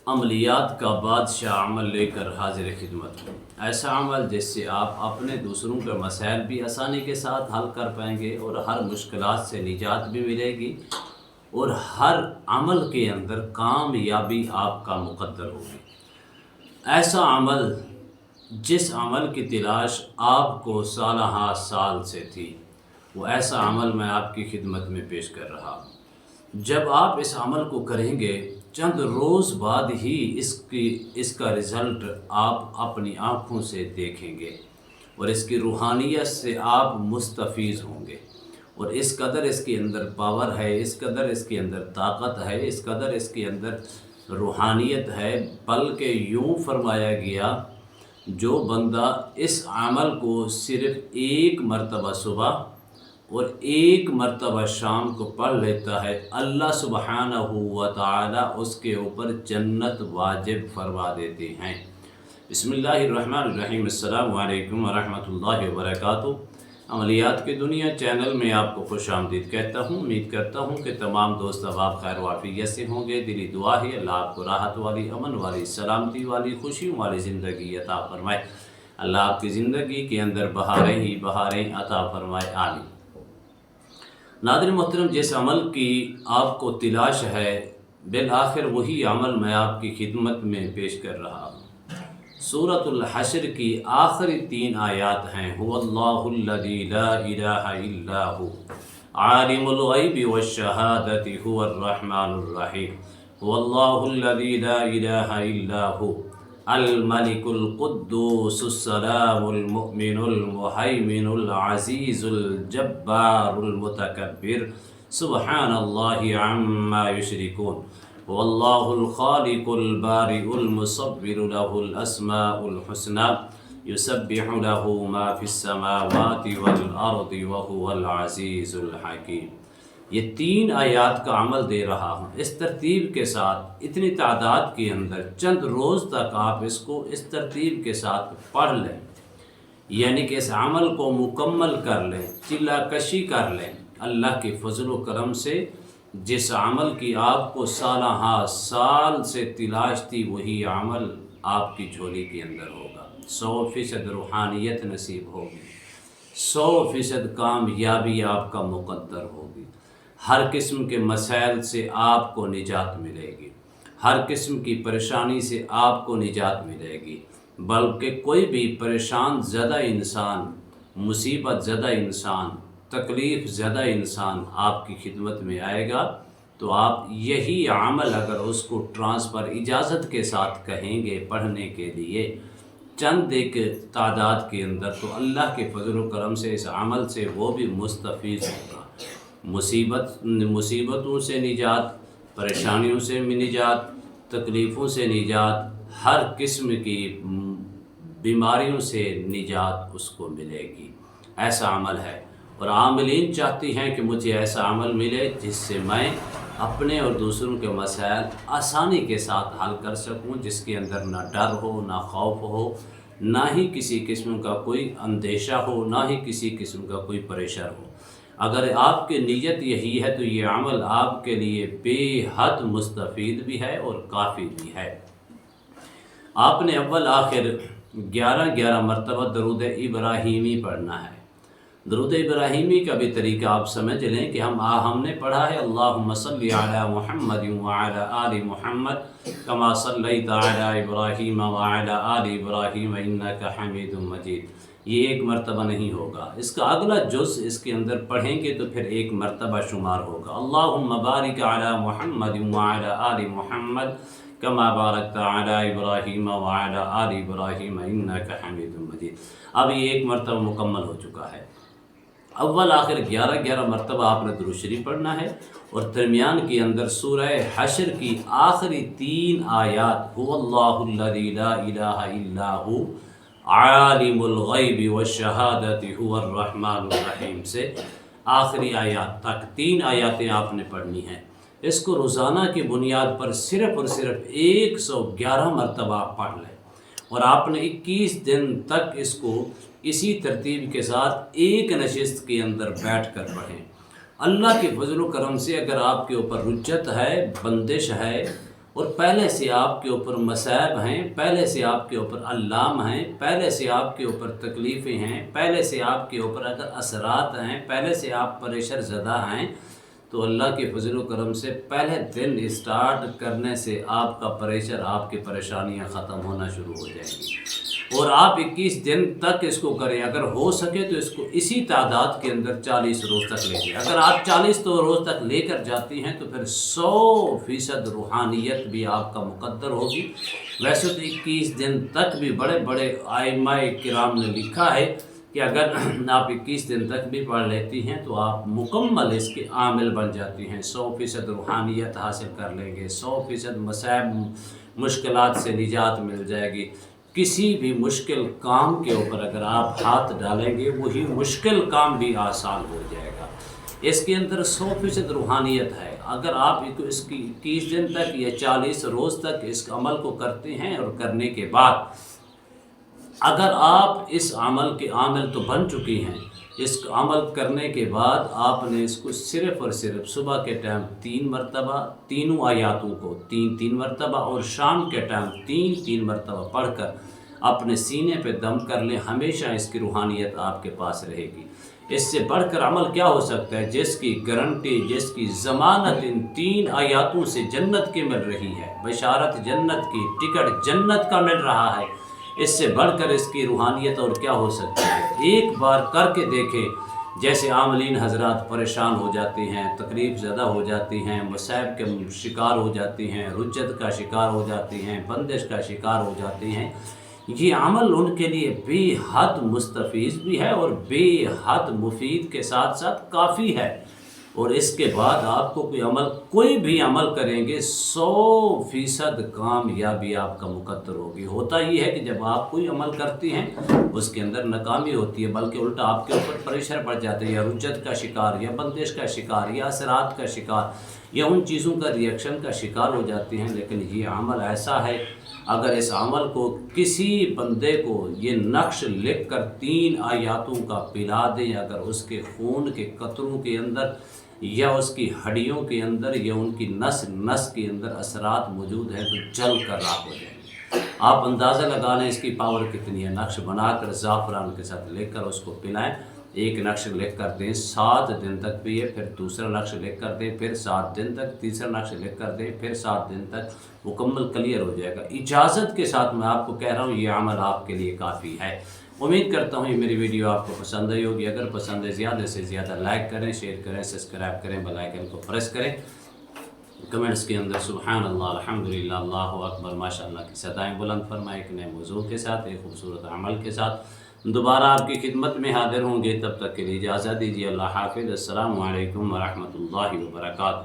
عملیات کا بادشاہ عمل لے کر حاضر خدمت ہوں۔ ایسا عمل جس سے آپ اپنے دوسروں کے مسائل بھی آسانی کے ساتھ حل کر پائیں گے اور ہر مشکلات سے نجات بھی ملے گی اور ہر عمل کے اندر کامیابی آپ کا مقدر ہوگی۔ ایسا عمل جس عمل کی تلاش آپ کو سالہ سال سے تھی، وہ ایسا عمل میں آپ کی خدمت میں پیش کر رہا ہوں۔ جب آپ اس عمل کو کریں گے، چند روز بعد ہی اس کا رزلٹ آپ اپنی آنکھوں سے دیکھیں گے اور اس کی روحانیت سے آپ مستفیض ہوں گے، اور اس قدر اس کے اندر پاور ہے، اس قدر اس کے اندر طاقت ہے، اس قدر اس کے اندر روحانیت ہے، بلکہ یوں فرمایا گیا جو بندہ اس عمل کو صرف ایک مرتبہ صبح اور ایک مرتبہ شام کو پڑھ لیتا ہے، اللہ سبحانہ و تعالی اس کے اوپر جنت واجب فرما دیتے ہیں۔ بسم اللہ الرحمن الرحیم۔ السلام علیکم ورحمۃ اللہ وبرکاتہ۔ عملیات کی دنیا چینل میں آپ کو خوش آمدید کہتا ہوں۔ امید کرتا ہوں کہ تمام دوست احباب خیر و عافیت سے ہوں گے۔ دلی دعا ہے اللہ آپ کو راحت والی، امن والی، سلامتی والی، خوشیوں والی زندگی عطا فرمائے۔ اللہ آپ کی زندگی کے اندر بہاریں ہی بہاریں عطا فرمائے، آمین۔ ناظرین محترم، جس عمل کی آپ کو تلاش ہے، بالآخر وہی عمل میں آپ کی خدمت میں پیش کر رہا ہوں۔ سورۃ الحشر کی آخری 3 آیات ہیں۔ هو اللہ الذی لا الہ الا هو عالم الغیب والشہادۃ هو الرحمن الرحیم۔ هو اللہ الذی لا الہ الا هو الملک القدوس السلام المؤمن المہیمن العزیز الجبار المتکبر سبحان اللہ عما یشرکون۔ هو اللہ الخالق البارئ المصور له الاسماء الحسنى یسبح له ما فی السماوات والارض وهو العزیز الحکیم۔ یہ 3 آیات کا عمل دے رہا ہوں اس ترتیب کے ساتھ، اتنی تعداد کے اندر چند روز تک آپ اس کو اس ترتیب کے ساتھ پڑھ لیں، یعنی کہ اس عمل کو مکمل کر لیں، چلہ کشی کر لیں۔ اللہ کے فضل و کرم سے جس عمل کی آپ کو سالہ سال سے تلاش تھی، وہی عمل آپ کی جھولی کے اندر ہوگا۔ 100% روحانیت نصیب ہوگی، 100% کامیابی آپ کا مقدر ہوگی، ہر قسم کے مسائل سے آپ کو نجات ملے گی، ہر قسم کی پریشانی سے آپ کو نجات ملے گی، بلکہ کوئی بھی پریشان زدہ انسان، مصیبت زدہ انسان، تکلیف زدہ انسان آپ کی خدمت میں آئے گا تو آپ یہی عمل اگر اس کو ٹرانسفر اجازت کے ساتھ کہیں گے پڑھنے کے لیے چند ایک تعداد کے اندر، تو اللہ کے فضل و کرم سے اس عمل سے وہ بھی مستفیض ہوگا۔ مصیبتوں سے نجات، پریشانیوں سے نجات، تکلیفوں سے نجات، ہر قسم کی بیماریوں سے نجات اس کو ملے گی۔ ایسا عمل ہے، اور عاملین چاہتی ہیں کہ مجھے ایسا عمل ملے جس سے میں اپنے اور دوسروں کے مسائل آسانی کے ساتھ حل کر سکوں، جس کے اندر نہ ڈر ہو، نہ خوف ہو، نہ ہی کسی قسم کا کوئی اندیشہ ہو، نہ ہی کسی قسم کا کوئی پریشر ہو۔ اگر آپ کی نیت یہی ہے تو یہ عمل آپ کے لیے بے حد مستفید بھی ہے اور کافی بھی ہے۔ آپ نے اول آخر 11 مرتبہ درود ابراہیمی پڑھنا ہے۔ درود ابراہیمی کا بھی طریقہ آپ سمجھ لیں کہ ہم نے پڑھا ہے اللہم صلی علی محمد وعلی آل محمد کما صلیت علی ابراہیم وعلی آل ابراہیم انک حمید مجید۔ یہ 1 مرتبہ نہیں ہوگا، اس کا اگلا جز اس کے اندر پڑھیں گے تو پھر 1 مرتبہ شمار ہوگا۔ اللہم بارک علی محمد وعلی آل محمد کما بارکت علی ابراہیم وعلی آل ابراہیم انک حمید مجید۔ اب یہ 1 مرتبہ مکمل ہو چکا ہے۔ اول آخر 11 مرتبہ آپ نے درود شریف پڑھنا ہے، اور درمیان کے اندر سورہ حشر کی آخری 3 آیات هو اللہ الذی لا الہ الا هو عالم الغیب والشہادۃ هو الرحمن الرحیم سے آخری آیات تک 3 آیاتیں آپ نے پڑھنی ہیں۔ اس کو روزانہ کی بنیاد پر صرف اور صرف 111 مرتبہ آپ پڑھ لیں، اور آپ نے 21 دن تک اس کو اسی ترتیب کے ساتھ ایک نشست کے اندر بیٹھ کر پڑھیں۔ اللہ کے فضل و کرم سے اگر آپ کے اوپر رجت ہے، بندش ہے، اور پہلے سے آپ کے اوپر مصائب ہیں، پہلے سے آپ کے اوپر علام ہیں، پہلے سے آپ کے اوپر تکلیفیں ہیں، پہلے سے آپ کے اوپر اگر اثرات ہیں، پہلے سے آپ پریشر زدہ ہیں، تو اللہ کے فضل و کرم سے پہلے دن اسٹارٹ کرنے سے آپ کا پریشر، آپ کی پریشانیاں ختم ہونا شروع ہو جائیں گی۔ اور آپ 21 دن تک اس کو کریں، اگر ہو سکے تو اس کو اسی تعداد کے اندر 40 روز تک لے جائیں۔ اگر آپ 40 روز تک لے کر جاتی ہیں تو پھر 100% روحانیت بھی آپ کا مقدر ہوگی۔ ویسے تو 21 دن تک بھی بڑے بڑے ائمہ کرام نے لکھا ہے کہ اگر آپ 21 دن تک بھی پڑھ لیتی ہیں تو آپ مکمل اس کے عامل بن جاتی ہیں، 100% روحانیت حاصل کر لیں گے، 100% مصائب مشکلات سے نجات مل جائے گی۔ کسی بھی مشکل کام کے اوپر اگر آپ ہاتھ ڈالیں گے وہی مشکل کام بھی آسان ہو جائے گا۔ اس کے اندر 100% روحانیت ہے۔ اگر آپ اس کی 21 دن تک یا 40 روز تک اس عمل کو کرتے ہیں، اور کرنے کے بعد اگر آپ اس عمل کے عامل تو بن چکی ہیں، اس عمل کرنے کے بعد آپ نے اس کو صرف اور صرف صبح کے ٹائم 3 مرتبہ تینوں آیاتوں کو 3 مرتبہ اور شام کے ٹائم 3 مرتبہ پڑھ کر اپنے سینے پہ دم کر لیں، ہمیشہ اس کی روحانیت آپ کے پاس رہے گی۔ اس سے بڑھ کر عمل کیا ہو سکتا ہے؟ جس کی گارنٹی، جس کی ضمانت ان 3 آیاتوں سے جنت کی مل رہی ہے، بشارت جنت کی، ٹکٹ جنت کا مل رہا ہے، اس سے بڑھ کر اس کی روحانیت اور کیا ہو سکتی ہے؟ ایک بار کر کے دیکھیں۔ جیسے عاملین حضرات پریشان ہو جاتی ہیں، تکلیف زدہ ہو جاتی ہیں، مصائب کے شکار ہو جاتی ہیں، رجت کا شکار ہو جاتی ہیں، بندش کا شکار ہو جاتی ہیں، یہ عمل ان کے لیے بے حد مستفیض بھی ہے اور بے حد مفید کے ساتھ ساتھ کافی ہے۔ اور اس کے بعد آپ کو کوئی بھی عمل کریں گے 100% کامیابی آپ کا مقدر ہوگی۔ ہوتا یہ ہے کہ جب آپ کوئی عمل کرتی ہیں اس کے اندر ناکامی ہوتی ہے، بلکہ الٹا آپ کے اوپر پریشر پڑ جاتا ہے، یا رجت کا شکار، یا بندش کا شکار، یا اثرات کا شکار، یا ان چیزوں کا ریئیکشن کا شکار ہو جاتی ہیں۔ لیکن یہ عمل ایسا ہے، اگر اس عمل کو کسی بندے کو یہ نقش لکھ کر 3 آیاتوں کا پلا دیں، اگر اس کے خون کے قطروں کے اندر یا اس کی ہڈیوں کے اندر یا ان کی نس کے اندر اثرات موجود ہیں تو جل کر راکھ ہو جائیں گے۔ آپ اندازہ لگا لیں اس کی پاور کتنی ہے۔ نقش بنا کر زعفران کے ساتھ لے کر اس کو پلائیں، ایک نقش لکھ کر دیں، 7 دن تک پیے، پھر دوسرا نقش لکھ کر دیں، پھر 7 دن تک، تیسرا نقش لکھ کر دیں، پھر 7 دن تک مکمل کلیئر ہو جائے گا۔ اجازت کے ساتھ میں آپ کو کہہ رہا ہوں یہ عمل آپ کے لیے کافی ہے۔ امید کرتا ہوں یہ میری ویڈیو آپ کو پسند آئی ہوگی۔ اگر پسند ہے زیادہ سے زیادہ لائک کریں، شیئر کریں، سبسکرائب کریں، بیل آئیکن کو پریس کریں۔ کمنٹس کے اندر سبحان اللہ، الحمدللہ، اللہ اکبر، ماشاءاللہ کی صدائیں بلند فرمائیں۔ ایک نئے موضوع کے ساتھ، ایک خوبصورت عمل کے ساتھ دوبارہ آپ کی خدمت میں حاضر ہوں گے۔ تب تک کے لیے اجازت دیجیے۔ اللہ حافظ۔ السلام علیکم ورحمۃ اللہ وبرکاتہ۔